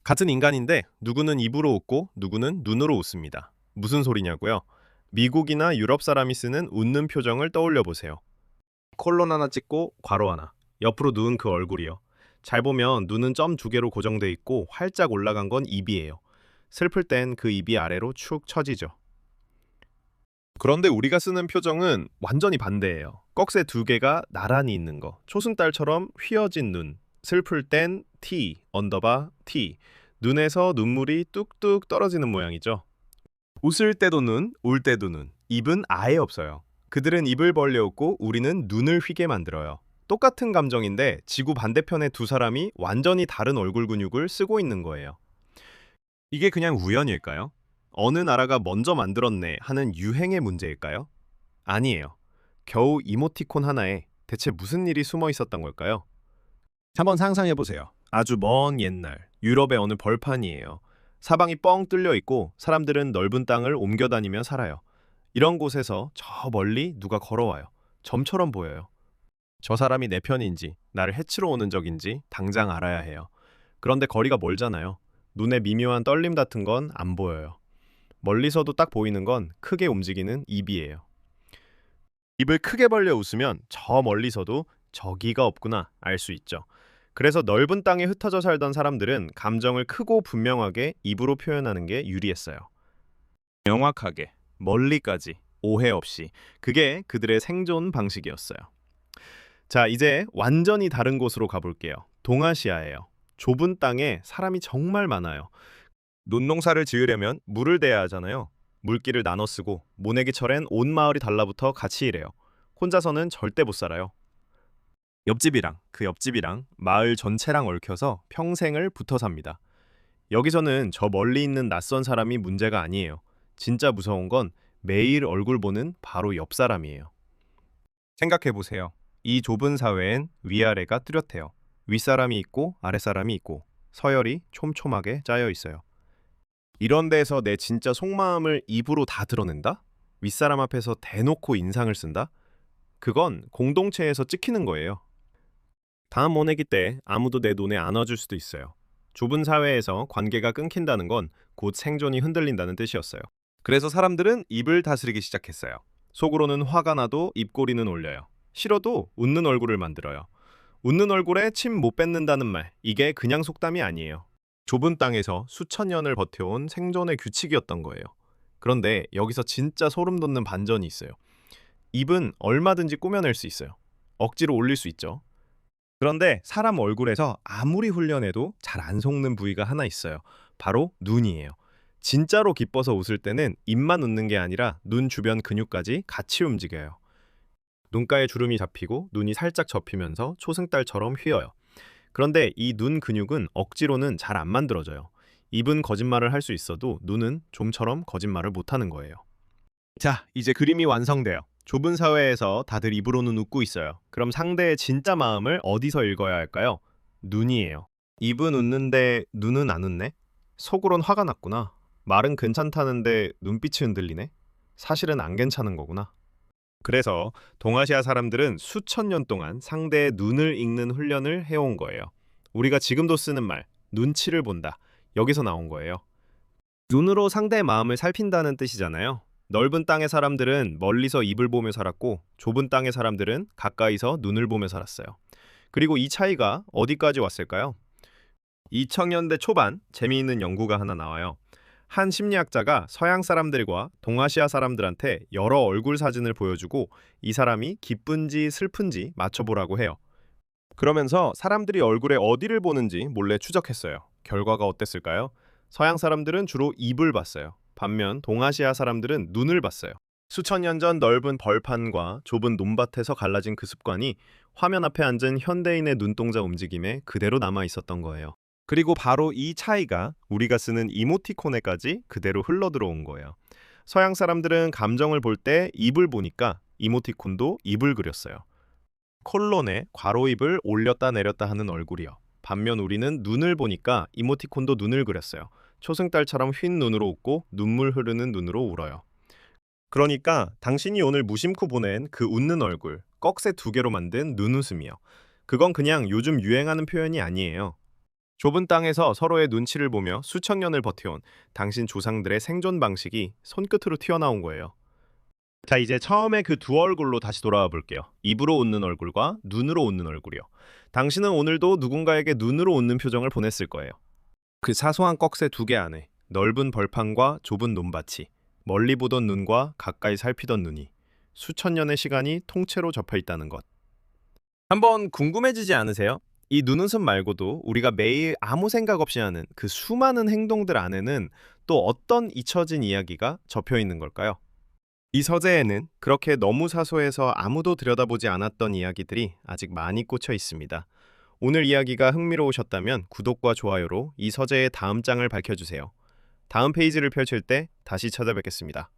같은 인간인데 누구는 입으로 웃고 누구는 눈으로 웃습니다. 무슨 소리냐고요? 미국이나 유럽 사람이 쓰는 웃는 표정을 떠올려 보세요. 콜론 하나 찍고 괄호 하나. 옆으로 누운 그 얼굴이요. 잘 보면 눈은 점 두 개로 고정돼 있고 활짝 올라간 건 입이에요. 슬플 땐 그 입이 아래로 축 처지죠. 그런데 우리가 쓰는 표정은 완전히 반대예요. 꺽쇠 두 개가 나란히 있는 거. 초승달처럼 휘어진 눈. 슬플 땐 T, 언더바 T. 눈에서 눈물이 뚝뚝 떨어지는 모양이죠. 웃을 때도 눈, 울 때도 눈. 입은 아예 없어요. 그들은 입을 벌려 웃고 우리는 눈을 휘게 만들어요. 똑같은 감정인데 지구 반대편의 두 사람이 완전히 다른 얼굴 근육을 쓰고 있는 거예요. 이게 그냥 우연일까요? 어느 나라가 먼저 만들었네 하는 유행의 문제일까요? 아니에요. 겨우 이모티콘 하나에 대체 무슨 일이 숨어 있었던 걸까요? 한번 상상해 보세요. 아주 먼 옛날 유럽의 어느 벌판이에요. 사방이 뻥 뚫려 있고 사람들은 넓은 땅을 옮겨 다니며 살아요. 이런 곳에서 저 멀리 누가 걸어와요. 점처럼 보여요. 저 사람이 내 편인지 나를 해치러 오는 적인지 당장 알아야 해요. 그런데 거리가 멀잖아요. 눈에 미묘한 떨림 같은 건 안 보여요. 멀리서도 딱 보이는 건 크게 움직이는 입이에요. 입을 크게 벌려 웃으면 저 멀리서도 저기가 없구나 알 수 있죠. 그래서 넓은 땅에 흩어져 살던 사람들은 감정을 크고 분명하게 입으로 표현하는 게 유리했어요. 명확하게, 멀리까지, 오해 없이. 그게 그들의 생존 방식이었어요. 자, 이제 완전히 다른 곳으로 가볼게요. 동아시아예요. 좁은 땅에 사람이 정말 많아요. 논농사를 지으려면 물을 대야 하잖아요. 물기를 나눠 쓰고 모내기철엔 온 마을이 달라붙어 같이 일해요. 혼자서는 절대 못 살아요. 옆집이랑 그 옆집이랑 마을 전체랑 얽혀서 평생을 붙어 삽니다. 여기서는 저 멀리 있는 낯선 사람이 문제가 아니에요. 진짜 무서운 건 매일 얼굴 보는 바로 옆 사람이에요. 생각해 보세요. 이 좁은 사회엔 위아래가 뚜렷해요. 윗사람이 있고 아랫사람이 있고 서열이 촘촘하게 짜여 있어요. 이런 데서 내 진짜 속마음을 입으로 다 드러낸다? 윗사람 앞에서 대놓고 인상을 쓴다? 그건 공동체에서 찍히는 거예요. 다음 모내기 때 아무도 내 눈에 안 와줄 수도 있어요. 좁은 사회에서 관계가 끊긴다는 건 곧 생존이 흔들린다는 뜻이었어요. 그래서 사람들은 입을 다스리기 시작했어요. 속으로는 화가 나도 입꼬리는 올려요. 싫어도 웃는 얼굴을 만들어요. 웃는 얼굴에 침 못 뱉는다는 말, 이게 그냥 속담이 아니에요. 좁은 땅에서 수천 년을 버텨온 생존의 규칙이었던 거예요. 그런데 여기서 진짜 소름 돋는 반전이 있어요. 입은 얼마든지 꾸며낼 수 있어요. 억지로 올릴 수 있죠. 그런데 사람 얼굴에서 아무리 훈련해도 잘 안 속는 부위가 하나 있어요. 바로 눈이에요. 진짜로 기뻐서 웃을 때는 입만 웃는 게 아니라 눈 주변 근육까지 같이 움직여요. 눈가에 주름이 잡히고 눈이 살짝 접히면서 초승달처럼 휘어요. 그런데 이 눈 근육은 억지로는 잘 안 만들어져요. 입은 거짓말을 할 수 있어도 눈은 좀처럼 거짓말을 못하는 거예요. 자, 이제 그림이 완성돼요. 좁은 사회에서 다들 입으로는 웃고 있어요. 그럼 상대의 진짜 마음을 어디서 읽어야 할까요? 눈이에요. 입은 웃는데 눈은 안 웃네? 속으론 화가 났구나. 말은 괜찮다는데 눈빛이 흔들리네? 사실은 안 괜찮은 거구나. 그래서 동아시아 사람들은 수천 년 동안 상대의 눈을 읽는 훈련을 해온 거예요. 우리가 지금도 쓰는 말, 눈치를 본다. 여기서 나온 거예요. 눈으로 상대의 마음을 살핀다는 뜻이잖아요. 넓은 땅의 사람들은 멀리서 입을 보며 살았고 좁은 땅의 사람들은 가까이서 눈을 보며 살았어요. 그리고 이 차이가 어디까지 왔을까요? 2000년대 초반 재미있는 연구가 하나 나와요. 한 심리학자가 서양 사람들과 동아시아 사람들한테 여러 얼굴 사진을 보여주고 이 사람이 기쁜지 슬픈지 맞춰보라고 해요. 그러면서 사람들이 얼굴에 어디를 보는지 몰래 추적했어요. 결과가 어땠을까요? 서양 사람들은 주로 입을 봤어요. 반면 동아시아 사람들은 눈을 봤어요. 수천 년 전 넓은 벌판과 좁은 논밭에서 갈라진 그 습관이 화면 앞에 앉은 현대인의 눈동자 움직임에 그대로 남아 있었던 거예요. 그리고 바로 이 차이가 우리가 쓰는 이모티콘에까지 그대로 흘러들어온 거예요. 서양 사람들은 감정을 볼 때 입을 보니까 이모티콘도 입을 그렸어요. 콜론에 괄호입을 올렸다 내렸다 하는 얼굴이요. 반면 우리는 눈을 보니까 이모티콘도 눈을 그렸어요. 초승달처럼 휜 눈으로 웃고 눈물 흐르는 눈으로 울어요. 그러니까 당신이 오늘 무심코 보낸 그 웃는 얼굴, 꺽쇠 두 개로 만든 눈웃음이요. 그건 그냥 요즘 유행하는 표현이 아니에요. 좁은 땅에서 서로의 눈치를 보며 수천 년을 버텨온 당신 조상들의 생존 방식이 손끝으로 튀어나온 거예요. 자, 이제 처음에 그 두 얼굴로 다시 돌아와 볼게요. 입으로 웃는 얼굴과 눈으로 웃는 얼굴이요. 당신은 오늘도 누군가에게 눈으로 웃는 표정을 보냈을 거예요. 그 사소한 꺽쇠 두 개 안에 넓은 벌판과 좁은 논밭이, 멀리 보던 눈과 가까이 살피던 눈이, 수천 년의 시간이 통째로 접혀 있다는 것. 한번 궁금해지지 않으세요? 이 눈웃음 말고도 우리가 매일 아무 생각 없이 하는 그 수많은 행동들 안에는 또 어떤 잊혀진 이야기가 접혀 있는 걸까요? 이 서재에는 그렇게 너무 사소해서 아무도 들여다보지 않았던 이야기들이 아직 많이 꽂혀 있습니다. 오늘 이야기가 흥미로우셨다면 구독과 좋아요로 이 서재의 다음 장을 밝혀주세요. 다음 페이지를 펼칠 때 다시 찾아뵙겠습니다.